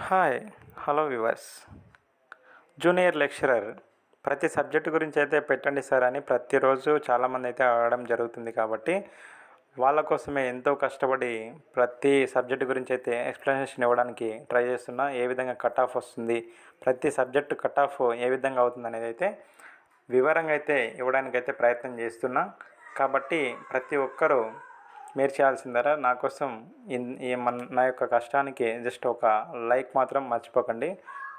Hi hello viewers. Junior lecturer ప్రతి subject గురించి అయితే పెట్టండి సార్ అని ప్రతిరోజు చాలామంది అయితే అడగడం జరుగుతుంది. కాబట్టి వాళ్ళ కోసమే ఎంతో కష్టపడి ప్రతి సబ్జెక్టు గురించి అయితే ఎక్స్ప్లెనేషన్ ఇవ్వడానికి ట్రై చేస్తున్నా. ఏ విధంగా కట్ ఆఫ్ వస్తుంది, ప్రతి సబ్జెక్టు కట్ ఆఫ్ ఏ విధంగా అవుతుంది అనేది అయితే వివరంగా అయితే ఇవ్వడానికైతే ప్రయత్నం చేస్తున్నా. కాబట్టి ప్రతి ఒక్కరూ మీరు చేయాల్సిందరా నా కోసం నా యొక్క కష్టానికి జస్ట్ ఒక లైక్ మాత్రం మర్చిపోకండి.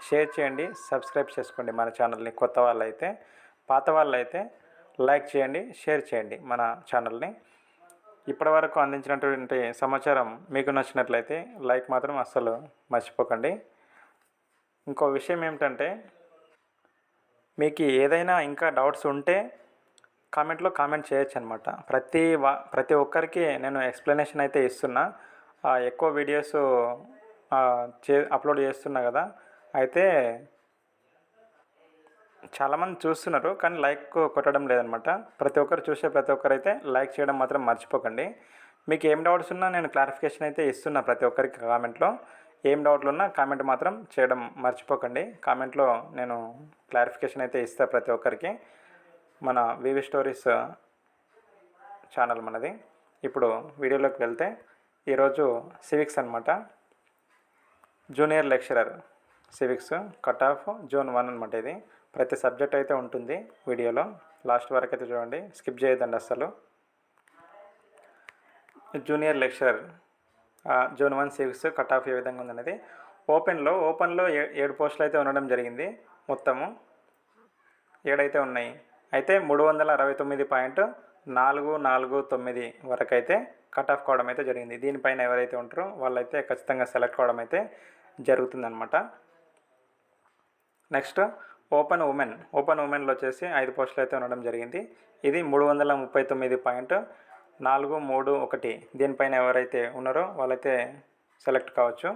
షేర్ చేయండి, సబ్స్క్రైబ్ చేసుకోండి మన ఛానల్ని. కొత్త వాళ్ళైతే, పాత వాళ్ళైతే లైక్ చేయండి, షేర్ చేయండి మన ఛానల్ని. ఇప్పటివరకు అందించినటువంటి సమాచారం మీకు నచ్చినట్లయితే లైక్ మాత్రం అస్సలు మర్చిపోకండి. ఇంకో విషయం ఏమిటంటే, మీకు ఏదైనా ఇంకా డౌట్స్ ఉంటే కామెంట్లో కామెంట్ చేయొచ్చు అనమాట. ప్రతి ఒక్కరికి నేను ఎక్స్ప్లెనేషన్ అయితే ఇస్తున్నా. ఎక్కువ వీడియోస్ అప్లోడ్ చేస్తున్నా కదా. అయితే చాలామంది చూస్తున్నారు కానీ లైక్ కొట్టడం లేదనమాట. ప్రతి ఒక్కరైతే లైక్ చేయడం మాత్రం మర్చిపోకండి. మీకు ఏం డౌట్స్ ఉన్నా నేను క్లారిఫికేషన్ అయితే ఇస్తున్నా ప్రతి ఒక్కరికి కామెంట్లో. ఏం డౌట్లు ఉన్నా కామెంట్ మాత్రం చేయడం మర్చిపోకండి. కామెంట్లో నేను క్లారిఫికేషన్ అయితే ఇస్తాను ప్రతి ఒక్కరికి. మన వివి స్టోరీస్ ఛానల్ మనది. ఇప్పుడు వీడియోలోకి వెళ్తే, ఈరోజు సివిక్స్ అనమాట. Junior lecturer civics cut of June 1 అనమాట. ఇది ప్రతి సబ్జెక్ట్ అయితే ఉంటుంది వీడియోలో. లాస్ట్ వరకు అయితే చూడండి, స్కిప్ చేయొద్దండి అస్సలు. Junior lecturer June 1 civics cut off ఏ విధంగా ఉందనేది. ఓపెన్లో 7 పోస్టులు అయితే ఉండడం జరిగింది. మొత్తము 7 అయితే ఉన్నాయి. అయితే 369.449 వరకు అయితే కట్ ఆఫ్ కావడం అయితే జరిగింది. దీనిపైన ఎవరైతే ఉంటారో వాళ్ళైతే ఖచ్చితంగా సెలెక్ట్ కావడం అయితే జరుగుతుందన్నమాట. నెక్స్ట్ ఓపెన్ ఉమెన్లో వచ్చేసి 5 పోస్టులు అయితే ఉండడం జరిగింది. ఇది 339.431. దీనిపైన ఎవరైతే ఉన్నారో వాళ్ళైతే సెలెక్ట్ కావచ్చు.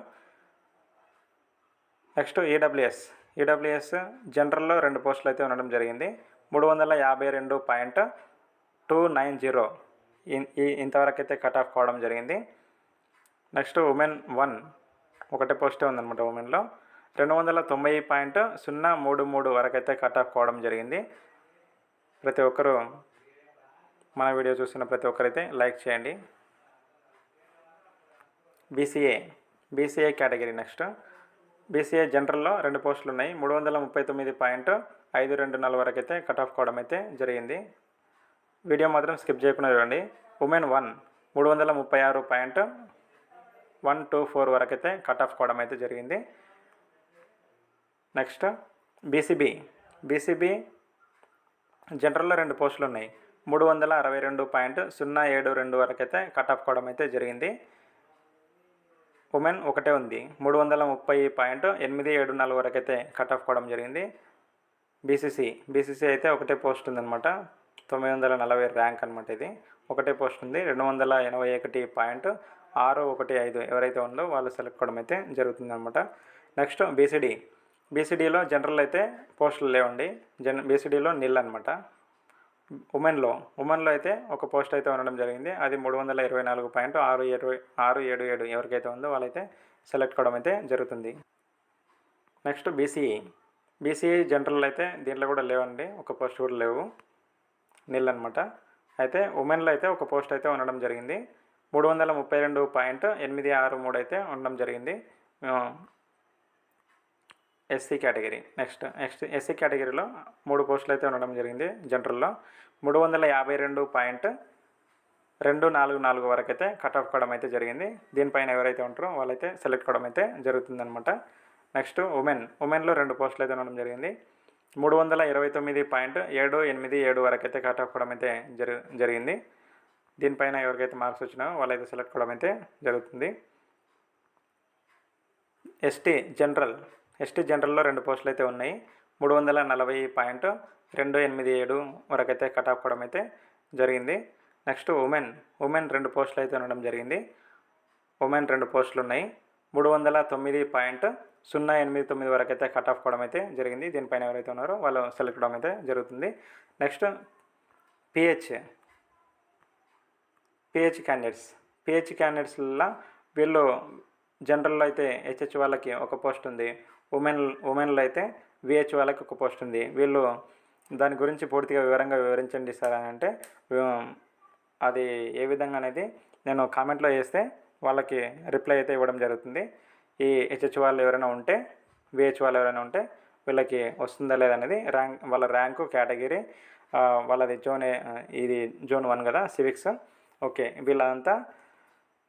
నెక్స్ట్ ఈడబ్ల్యూఎస్ జనరల్లో 2 పోస్టులు అయితే ఉండడం జరిగింది. 352.290 ఇంతవరకు అయితే కట్ ఆఫ్ కావడం జరిగింది. నెక్స్ట్ ఉమెన్ 1 ఒకటే పోస్టే ఉందన్నమాట. ఉమెన్లో 290.033 వరకు అయితే కట్ ఆఫ్ కావడం జరిగింది. ప్రతి ఒక్కరూ మన వీడియో చూస్తున్న ప్రతి ఒక్కరైతే లైక్ చేయండి. BCA category. నెక్స్ట్ బీసీఏ జనరల్లో 2 పోస్టులు ఉన్నాయి. 339.524 వరకు అయితే కట్ ఆఫ్ కావడం అయితే జరిగింది. వీడియో మాత్రం స్కిప్ చేయకుండా చూడండి. ఉమెన్ 1 336.124 వరకు అయితే కట్ ఆఫ్ కావడం అయితే జరిగింది. నెక్స్ట్ బీసీబీ జనరల్లో 2 పోస్టులు ఉన్నాయి. 362.072 వరకు అయితే కట్ ఆఫ్ కావడం అయితే జరిగింది. ఉమెన్ ఒకటే ఉంది. 330.874 వరకు అయితే కట్ ఆఫ్ కావడం జరిగింది. బీసీసీ అయితే ఒకటే పోస్ట్ ఉందన్నమాట. 940 ర్యాంక్ అనమాట. ఇది ఒకటే పోస్ట్ ఉంది. 281.615 ఎవరైతే ఉందో వాళ్ళు సెలెక్ట్ కావడం అయితే జరుగుతుందన్నమాట. నెక్స్ట్ బీసీడీలో జనరల్ అయితే పోస్టులు లేవండి. బీసీడీలో నిల్ అనమాట. ఉమెన్లో అయితే ఒక పోస్ట్ అయితే ఉండడం జరిగింది. అది 324.677 ఎవరికైతే ఉందో వాళ్ళైతే సెలెక్ట్ కావడం అయితే జరుగుతుంది. నెక్స్ట్ బీసీఈ జనరల్ అయితే దీంట్లో కూడా లేవండి, ఒక పోస్ట్ కూడా లేవు, నిల్ అనమాట. అయితే ఉమెన్లో అయితే ఒక పోస్ట్ అయితే ఉండడం జరిగింది. 332.863 అయితే ఉండడం జరిగింది. SC category. నెక్స్ట్ ఎస్సీ కేటగిరీలో 3 పోస్టులు అయితే ఉండడం జరిగింది. జనరల్లో 352.244 వరకు అయితే కట్ ఆఫ్ కావడం అయితే జరిగింది. దీనిపైన ఎవరైతే ఉంటారో వాళ్ళైతే సెలెక్ట్ కావడం అయితే జరుగుతుందన్నమాట. నెక్స్ట్ ఉమెన్లో 2 పోస్టులు అయితే ఉండడం జరిగింది. 329.787 వరకు అయితే కట్ ఆఫ్ కావడం అయితే జరిగింది. దీనిపైన ఎవరికైతే మార్క్స్ వచ్చినాయో వాళ్ళైతే సెలెక్ట్ కావడం అయితే జరుగుతుంది. ఎస్టీ జనరల్లో 2 పోస్టులు అయితే ఉన్నాయి. 340.287 వరకు అయితే కట్ ఆఫ్ కావడం అయితే జరిగింది. నెక్స్ట్ ఉమెన్ 2 పోస్టులు అయితే ఉండడం జరిగింది. ఉమెన్ 2 పోస్టులు ఉన్నాయి. 309.089 వరకు అయితే కట్ ఆఫ్ కావడం అయితే జరిగింది. దీనిపైన ఎవరైతే ఉన్నారో వాళ్ళు సెలెక్ట్ కావడం అయితే జరుగుతుంది. నెక్స్ట్ పిహెచ్ క్యాండిడేట్స్లో వీళ్ళు జనరల్‌లో అయితే హెచ్‌హెచ్ వాళ్ళకి ఒక పోస్ట్ ఉంది. ఉమెన్‌లో అయితే వీహెచ్ వాళ్ళకి ఒక పోస్ట్ ఉంది. వీళ్ళు దాని గురించి పూర్తిగా వివరంగా వివరించండి సార్ అని అంటే ఆహ్, అది ఏ విధంగా అనేది నేను కామెంట్‌లో ఏస్తే వాళ్ళకి రిప్లై అయితే ఇవ్వడం జరుగుతుంది. ఈ హెచ్‌హెచ్ వాళ్ళు ఎవరైనా ఉంటే, వీహెచ్ వాళ్ళు ఎవరైనా ఉంటే వీళ్ళకి వస్తుందా లేదా అనేది వాళ్ళ ర్యాంకు, కేటగిరీ, వాళ్ళది ఇది జోన్ 1 కదా సివిక్స్. ఓకే. వీళ్ళదంతా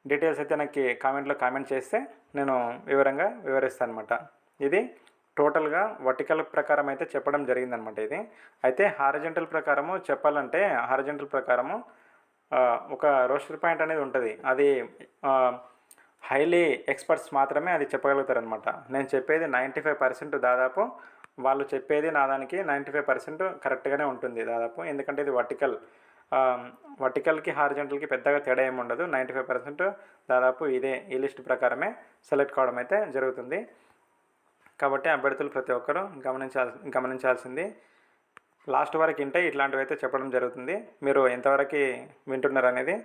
డీటెయిల్స్ అయితే నాకు కామెంట్‌లో కామెంట్ చేస్తే నేను వివరంగా వివరిస్తానన్నమాట. ఇది టోటల్‌గా వర్టికల్ ప్రకారం అయితే చెప్పడం జరిగిందనమాట ఇది. అయితే హారిజాంటల్ ప్రకారము చెప్పాలంటే హారిజాంటల్ ప్రకారము ఒక రోస్టర్ పాయింట్ అనేది ఉంటది. అది ఆహ్, హైలీ ఎక్స్‌పర్ట్స్ మాత్రమే అది చెప్పగలుగుతారనమాట. నేను చెప్పేది 95% దాదాపు వాళ్ళు చెప్పేది నా దానికి 95% కరెక్ట్‌గానే ఉంటుంది దాదాపు. ఎందుకంటే ఇది ఆహ్, వర్టికల్‌కి, హారిజాంటల్‌కి పెద్దగా తేడా ఏమి ఉండదు. 95% దాదాపు ఈ లిస్ట్ ప్రకారమే సెలెక్ట్ కావడం అయితే జరుగుతుంది. కాబట్టి అభ్యర్థులు ప్రతి ఒక్కరూ గమనించాల్సింది లాస్ట్ వరకు వింటే ఇట్లాంటివైతే చెప్పడం జరుగుతుంది. మీరు ఎంతవరకు వింటున్నారనేది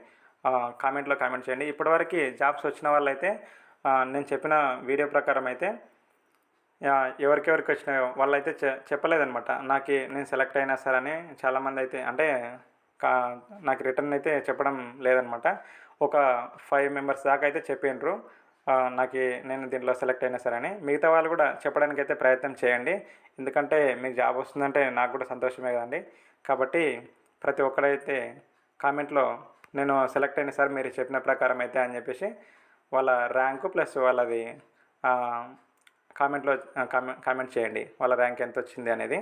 కామెంట్‌లో కామెంట్ చేయండి. ఇప్పటివరకు జాబ్స్ వచ్చిన వాళ్ళైతే నేను చెప్పిన వీడియో ప్రకారం అయితే ఎవరికెవరికి వచ్చినాయో వాళ్ళైతే చెప్పలేదనమాట. నేను సెలెక్ట్ అయినా సార్ అని చాలామంది అయితే అంటే కా నాకు రిటర్న్ అయితే చెప్పడం లేదనమాట. ఒక 5 మెంబర్స్ దాకా అయితే చెప్పిండ్రు. నేను దీంట్లో సెలెక్ట్ అయినా సరే అని. మిగతా వాళ్ళు కూడా చెప్పడానికైతే ప్రయత్నం చేయండి. ఎందుకంటే మీకు జాబ్ వస్తుందంటే నాకు కూడా సంతోషమే కదండి. కాబట్టి ప్రతి ఒక్కరైతే కామెంట్‌లో నేను సెలెక్ట్ అయిన సార్ మీరు చెప్పిన ప్రకారం అయితే అని చెప్పేసి వాళ్ళ ర్యాంకు ప్లస్ వాళ్ళది కామెంట్‌లో కామెంట్ చేయండి. వాళ్ళ ర్యాంక్ ఎంతొచ్చింది అనేది,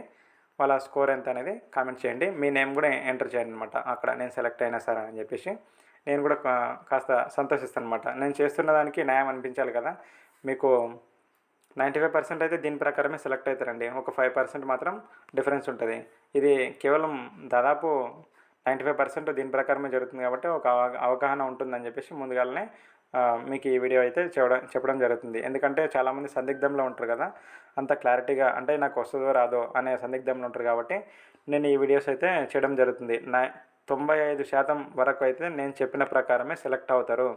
వాళ్ళ స్కోర్ ఎంత అనేది కామెంట్ చేయండి. మీ నేమ్ కూడా ఎంటర్ చేయండి అనమాట. అక్కడ నేను సెలెక్ట్ అయినా సార్ అని చెప్పేసి. నేను కూడా కాస్త సంతోషిస్తానమాట. నేను చేస్తున్న దానికి న్యాయం అనిపించాలి కదా! మీకు 95% అయితే దీని ప్రకారమే సెలెక్ట్ అవుతారండి. ఒక 5% మాత్రం డిఫరెన్స్ ఉంటది. ఇది కేవలం దాదాపు 95% దీని ప్రకారమే జరుగుతుంది కాబట్టి ఒక అవగాహన ఉంటుందని చెప్పేసి ముందుగాలనే మీకు ఈ వీడియో అయితే చెప్పడం జరుగుతుంది. ఎందుకంటే చాలామంది సందిగ్ధంలో ఉంటారు కదా! అంత క్లారిటీగా అంటే నాకు వస్తుందో రాదో అనే సందిగ్ధంలో ఉంటారు కాబట్టి నేను ఈ వీడియోస్ అయితే చేయడం జరుగుతుంది. 95% వరకు అయితే నేను చెప్పిన ప్రకారమే సెలెక్ట్ అవుతారు.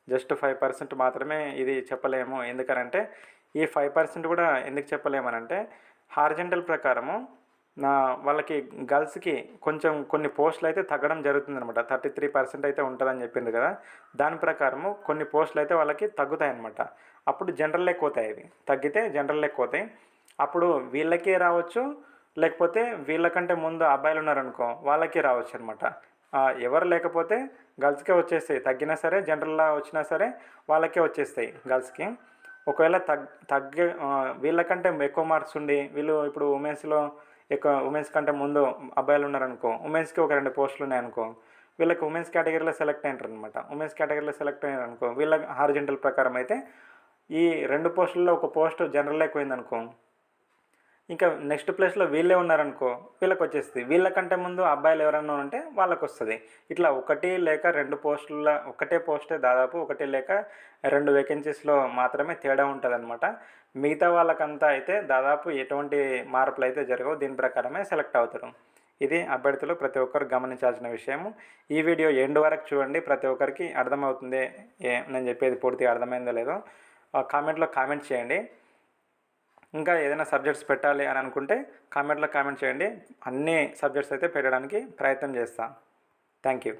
జస్ట్ 5% మాత్రమే ఇది చెప్పలేము. ఎందుకనంటే ఈ 5% కూడా ఎందుకు చెప్పలేమనంటే హారిజాంటల్ ప్రకారము వాళ్ళకి గర్ల్స్‌కి కొంచెం కొన్ని పోస్టులు అయితే తగ్గడం జరుగుతుందనమాట. 33% అయితే ఉంటదని చెప్పిండ్రు కదా! దాని ప్రకారము కొన్ని పోస్టులు అయితే వాళ్ళకి తగ్గుతాయన్నమాట. అప్పుడు జనరల్‌లోకి పోతాయి అవి. తగ్గితే జనరల్‌లోకి పోతాయి. అప్పుడు వీళ్ళకే రావచ్చు. లేకపోతే వీళ్ళకంటే ముందు అబ్బాయిలు ఉన్నారనుకో వాళ్ళకే రావచ్చనమాట. ఎవరు లేకపోతే గర్ల్స్‌కే వచ్చేస్తాయి. తగ్గినా సరే జనరల్‌లో వచ్చినా సరే వాళ్ళకే వచ్చేస్తాయి గర్ల్స్‌కి. ఒకవేళ వీళ్ళకంటే ఎక్కువ మార్క్స్ ఉండి వీళ్ళు ఇప్పుడు ఉమెన్స్ కంటే ముందు అబ్బాయిలు ఉన్నారనుకో, ఉమెన్స్‌కి ఒక 2 పోస్టులు ఉన్నాయనుకో, వీళ్ళకి ఉమెన్స్ కేటగిరీలో సెలెక్ట్ అయ్యింటారనమాట. ఉమెన్స్ కేటగిరీలో సెలెక్ట్ అయ్యారనుకో, వీళ్ళకి హారిజాంటల్ ప్రకారం అయితే ఈ 2 పోస్టుల్లో ఒక పోస్ట్ జనరల్‌లోకి పోయిందనుకో, ఇంకా నెక్స్ట్ ప్లేస్‌లో వీళ్ళే ఉన్నారనుకో, వీళ్ళకొచ్చేస్తది. వీళ్ళకంటే ముందు అబ్బాయిలు ఎవరైనా ఉంటే వాళ్ళకొస్తది. ఇట్లా 1 లేక 2 పోస్టుల ఒకటే పోస్టే దాదాపు 1 లేక 2 వేకెన్సీస్‌లో మాత్రమే తేడా ఉంటదనమాట. మిగతా వాళ్ళకంతా అయితే దాదాపు ఎటువంటి మార్పులైతే జరగవు. దీని ప్రకారమే సెలెక్ట్ అవుతారు. ఇది అభ్యర్థులు ప్రతి ఒక్కరు గమనించాల్సిన విషయము. ఈ వీడియో ఎండ్ వరకు చూడండి. ప్రతి ఒక్కరికి అర్థమవుతుంది. నేను చెప్పేది పూర్తిగా అర్థమైందో లేదో కామెంట్‌లో కామెంట్ చేయండి. ఇంకా ఏదైనా సబ్జెక్ట్స్ పెట్టాలి అని అనుకుంటే కామెంట్లో కామెంట్ చేయండి. అన్ని సబ్జెక్ట్స్ అయితే పెట్టడానికి ప్రయత్నం చేస్తా. Thank you.